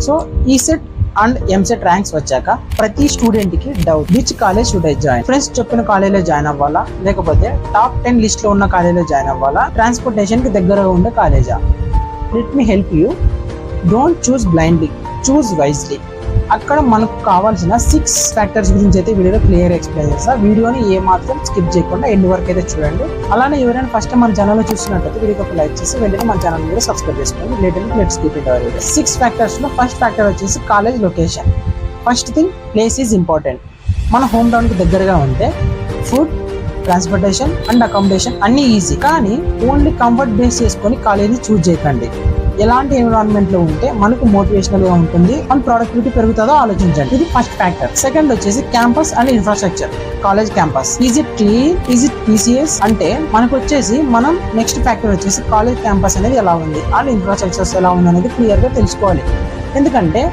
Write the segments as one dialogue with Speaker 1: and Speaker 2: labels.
Speaker 1: So ఈ set and EAMCET ranks వచ్చాక ప్రతి స్టూడెంట్ కి doubt which college should I join. Friends చెప్పిన కాలేజ్ లో జాయిన్ అవ్వాలా, లేకపోతే టాప్ 10 లిస్ట్ లో ఉన్న కాలేజ్ లో జాయిన్ అవ్వాలా, ట్రాన్స్పోర్టేషన్ కి దగ్గరగా ఉండే కాలేజా? Let me help you. Don't choose blindly, choose wisely. అక్కడ మనకు కావాల్సిన 6 ఫ్యాక్టర్స్ గురించి అయితే వీడియోలో క్లియర్ ఎక్స్ప్లెయిన్ చేస్తా. వీడియోని ఏ మాత్రం స్కిప్ చేయకుండా ఎండ్ వరకు అయితే చూడండి. అలానే ఎవరైనా ఫస్ట్ మన ఛానల్ చూస్తున్నట్టయితే వీడియోకి ఒక లైక్ చేసి వెంటనే మన ఛానల్ కూడా సబ్స్క్రైబ్ చేసుకోండి. Let's keep it our. 6 factors లో ఫస్ట్ ఫ్యాక్టర్ వచ్చేసి college location. First thing, place is important. మన హోమ్ టౌన్ కి దగ్గరగా ఉంటే ఫుడ్, ట్రాన్స్పోర్టేషన్ అండ్ అకామిడేషన్ అన్ని ఈజీ. కానీ ఓన్లీ కంఫర్ట్ బేస్ చేసుకొని కాలేజీని చూస్ చేయకండి. ఎలాంటి ఎన్విరాన్మెంట్ లో ఉంటే మనకు మోటివేషనల్ గా ఉంటుంది, మన ప్రొడక్టివిటీ పెరుగుతుందో ఆలోచించండి. ఇది ఫస్ట్ ఫ్యాక్టర్. సెకండ్ వచ్చేసి campus and infrastructure. College campus is it clean, is it PCS అంటే మనకు వచ్చేసి మనం నెక్స్ట్ ఫ్యాక్టర్ వచ్చేసి కాలేజ్ క్యాంపస్ అనేది ఎలా ఉంది అండ్ ఇన్ఫ్రాస్ట్రక్చర్స్ ఎలా ఉంది అనేది క్లియర్ గా తెలుసుకోవాలి. ఎందుకంటే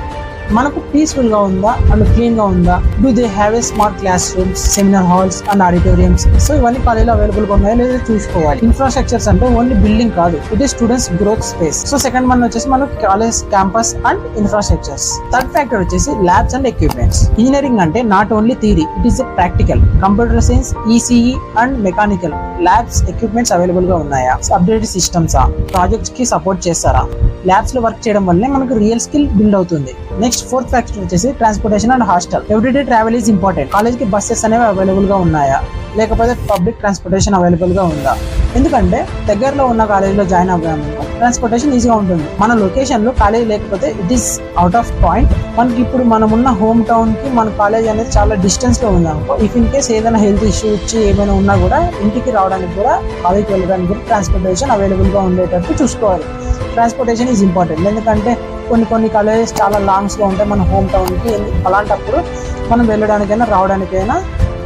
Speaker 1: మనకు పీస్ఫుల్ గా ఉందా అండ్ క్లీన్ గా ఉందా, do they have a smart class rooms, seminar halls and auditoriums. So ఇవన్నీ కాలేజీలో అవైలబుల్ గా ఉన్నాయో లేదో చూసుకోవాలి. ఇన్ఫ్రాస్ట్రక్చర్స్ అంటే ఓన్లీ బిల్డింగ్ కాదు, it is students growth space. So second one వచ్చేసి మనకు college campus and infrastructures. Third factor వచ్చేసి ల్యాబ్స్ అండ్ ఎక్విప్మెంట్స్. ఇంజనీరింగ్ అంటే not only theory, it is a practical. Computer science, ECE and mechanical labs, equipments available గా ఉన్నాయా? Updated సిస్టమ్సా? Projects కి support చేస్తారా? Labs లో work చేయడం వల్లనే మనకు రియల్ స్కిల్ బిల్డ్ అవుతుంది. నెక్స్ట్ ఫోర్త్ ఫ్యాక్టర్ వచ్చేసి transportation and hostel. Everyday travel is important. College కి బస్సెస్ అనేవి అవైలబుల్ గా ఉన్నాయా, లేకపోతే పబ్లిక్ ట్రాన్స్పోర్టేషన్ అవైలబుల్ గా ఉందా? ఎందుకంటే దగ్గరలో ఉన్న కాలేజీలో జాయిన్ అవ్వాము, ట్రాన్స్పోర్టేషన్ ఈజీగా ఉంటుంది. మన లొకేషన్ లో కాలేజ్ లేకపోతే it is out of point. మనకి ఇప్పుడు మనం ఉన్న హోమ్ టౌన్ కి మన కాలేజ్ అనేది చాలా డిస్టెన్స్ లో ఉంది అనుకో, ఇఫ్ ఇన్ కేస్ ఏదైనా హెల్త్ ఇష్యూ వచ్చి ఏమైనా ఉన్నా కూడా ఇంటికి రావడానికి కూడా కాలేజ్కి వెళ్ళడానికి కూడా ట్రాన్స్పోర్టేషన్ అవైలబుల్ గా ఉండేటట్టు చూసుకోవాలి. Transportation is important. ఎందుకంటే కొన్ని కాలేజెస్ చాలా లాంగ్స్ లో ఉంటాయి మన హోమ్ టౌన్ కి. అలాంటప్పుడు మనం వెళ్ళడానికైనా రావడానికైనా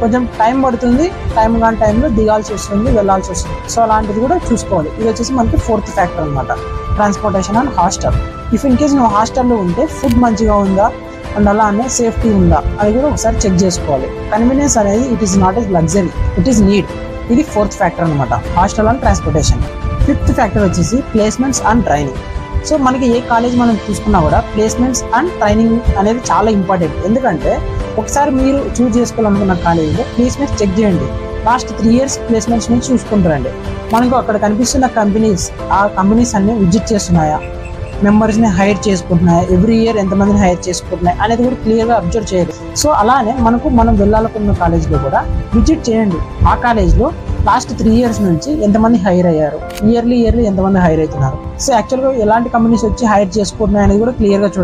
Speaker 1: కొంచెం టైం పడుతుంది. టైం కాని టైంలో దిగాల్సి వస్తుంది, వెళ్ళాల్సి వస్తుంది. సో అలాంటిది కూడా చూసుకోవాలి. ఇది వచ్చేసి మనకి ఫోర్త్ ఫ్యాక్టర్ అనమాట, transportation and hostel. If in case నువ్వు హాస్టల్లో ఉంటే ఫుడ్ మంచిగా ఉందా అండ్ అలానే సేఫ్టీ ఉందా అది కూడా ఒకసారి చెక్ చేసుకోవాలి. కన్వీనియన్స్ అనేది it is not a luxury, it is need. ఇది ఫోర్త్ ఫ్యాక్టర్ అనమాట, hostel and transportation. Fifth factor వచ్చేసి ప్లేస్మెంట్స్ అండ్ ట్రైనింగ్. సో మనకి ఏ కాలేజ్ మనం చూసుకున్నా కూడా ప్లేస్మెంట్స్ అండ్ ట్రైనింగ్ అనేది చాలా ఇంపార్టెంట్. ఎందుకంటే ఒకసారి మీరు చూస్ చేసుకోవాలనుకున్న కాలేజీలో ప్లేస్మెంట్స్ చెక్ చేయండి. లాస్ట్ 3 years ప్లేస్మెంట్స్ నుంచి చూసుకుంటారండి. మనకు అక్కడ కనిపిస్తున్న కంపెనీస్, ఆ కంపెనీస్ అన్ని విజిట్ చేస్తున్నాయా, మెంబర్స్ని హైర్ చేసుకుంటున్నాయా, ఎవ్రీ ఇయర్ ఎంతమందిని హైర్ చేసుకుంటున్నాయి అనేది కూడా క్లియర్గా అబ్జర్వ్ చేయాలి. సో అలానే మనం వెళ్ళాలనుకున్న కాలేజ్లో కూడా విజిట్ చేయండి. ఆ కాలేజ్లో లాస్ట్ 3 years నుంచి ఎంతమంది హైర్ అయ్యారు, ఇయర్లీ ఎంతమంది హైర్ అవుతున్నారు. సో యాక్చువల్గా ఎలాంటి కంపెనీస్ వచ్చి హైర్ చేసుకుంటున్నాయి అనేది కూడా క్లియర్గా చూడండి.